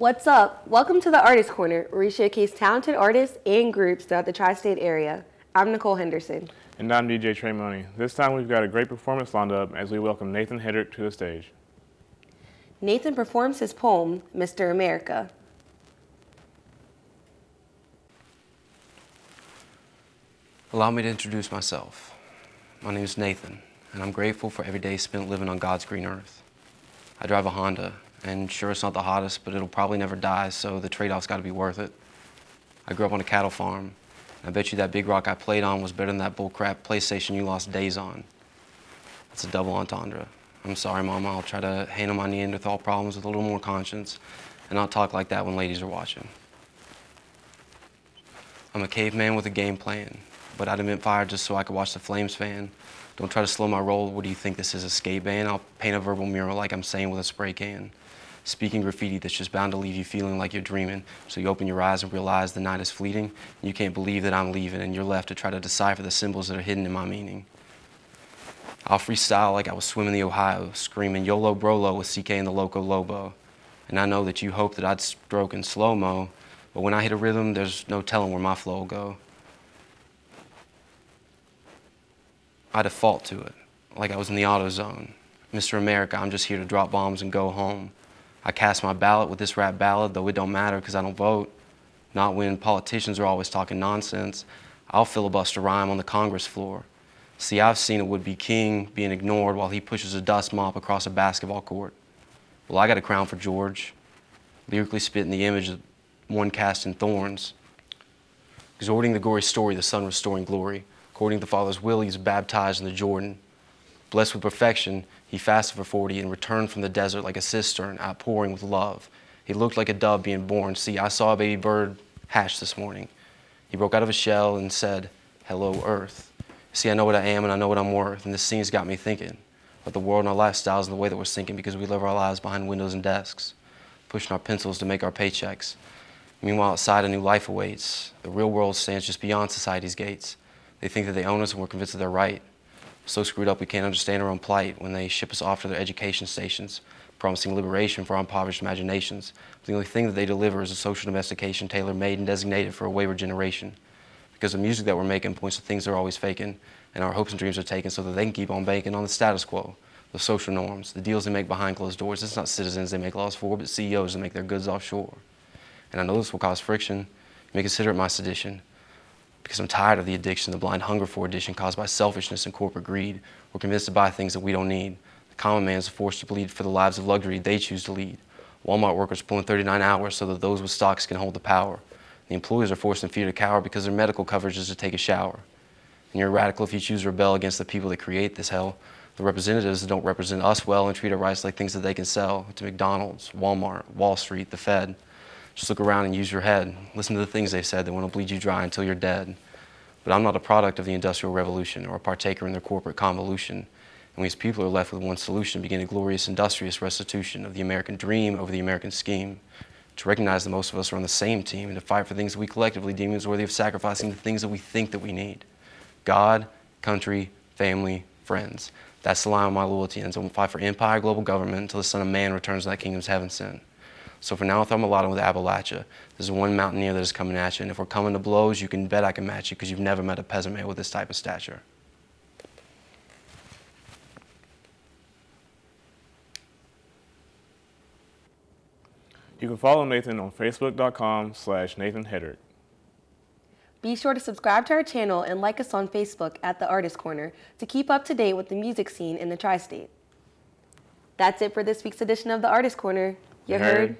What's up? Welcome to the Artist Corner, where we showcase talented artists and groups throughout the tri-state area. I'm Nicole Henderson. And I'm DJ Trey Money. This time we've got a great performance lined up as we welcome Nathan Hedrick to the stage. Nathan performs his poem, Mr. America. Allow me to introduce myself. My name is Nathan, and I'm grateful for every day spent living on God's green earth. I drive a Honda, and sure, it's not the hottest, but it'll probably never die, so the trade-off's got to be worth it. I grew up on a cattle farm. I bet you that big rock I played on was better than that bullcrap PlayStation you lost days on. It's a double entendre. I'm sorry, Mama. I'll try to handle my Neanderthal problems with a little more conscience and not talk like that when ladies are watching. I'm a caveman with a game plan, but I'd invent fire just so I could watch the flames fan. Don't try to slow my roll. What do you think this is, a skate band? I'll paint a verbal mural like I'm saying with a spray can. Speaking graffiti that's just bound to leave you feeling like you're dreaming. So you open your eyes and realize the night is fleeting. And you can't believe that I'm leaving, and you're left to try to decipher the symbols that are hidden in my meaning. I'll freestyle like I was swimming the Ohio, screaming YOLO Brolo with CK and the Loco Lobo. And I know that you hope that I'd stroke in slow-mo, but when I hit a rhythm, there's no telling where my flow will go. I default to it, like I was in the auto zone. Mr. America, I'm just here to drop bombs and go home. I cast my ballot with this rap ballad, though it don't matter because I don't vote. Not when politicians are always talking nonsense. I'll filibuster rhyme on the Congress floor. See, I've seen a would-be king being ignored while he pushes a dust mop across a basketball court. Well, I got a crown for George, lyrically spitting the image of one cast in thorns. Exhorting the gory story, the son restoring glory. According to the Father's will, he was baptized in the Jordan. Blessed with perfection, he fasted for 40 and returned from the desert like a cistern, outpouring with love. He looked like a dove being born. See, I saw a baby bird hatch this morning. He broke out of his shell and said, "Hello, Earth." See, I know what I am and I know what I'm worth, and this scene's got me thinking about the world and our lifestyles and the way that we're sinking because we live our lives behind windows and desks, pushing our pencils to make our paychecks. Meanwhile, outside a new life awaits. The real world stands just beyond society's gates. They think that they own us and we're convinced that they're right. So screwed up we can't understand our own plight when they ship us off to their education stations, promising liberation for our impoverished imaginations. But the only thing that they deliver is a social domestication tailor-made and designated for a wayward generation. Because the music that we're making points to things they're always faking, and our hopes and dreams are taken so that they can keep on banking on the status quo, the social norms, the deals they make behind closed doors. It's not citizens they make laws for, but CEOs that make their goods offshore. And I know this will cause friction. You may consider it my sedition. Because I'm tired of the addiction, the blind hunger for addition caused by selfishness and corporate greed. We're convinced to buy things that we don't need. The common man is forced to bleed for the lives of luxury they choose to lead. Walmart workers pulling 39 hours so that those with stocks can hold the power. The employers are forced in fear to cower because their medical coverage is to take a shower. And you're a radical if you choose to rebel against the people that create this hell. The representatives that don't represent us well and treat our rights like things that they can sell to McDonald's, Walmart, Wall Street, the Fed. Just look around and use your head. Listen to the things they've said that want to bleed you dry until you're dead. But I'm not a product of the Industrial Revolution or a partaker in their corporate convolution. And we as people are left with one solution, begin a glorious, industrious restitution of the American dream over the American scheme. To recognize that most of us are on the same team and to fight for things that we collectively deem as worthy of sacrificing the things that we think that we need. God, country, family, friends. That's the line of my loyalty ends. I won't fight for empire, global government until the Son of Man returns to that kingdom's heaven sent. So for now, I'll throw my lot in with Appalachia. There's one mountaineer that is coming at you, and if we're coming to blows, you can bet I can match you because you've never met a peasant man with this type of stature. You can follow Nathan on Facebook.com/Nathan Hedrick. Be sure to subscribe to our channel and like us on Facebook at The Artist Corner to keep up to date with the music scene in the tri-state. That's it for this week's edition of The Artist Corner. You heard?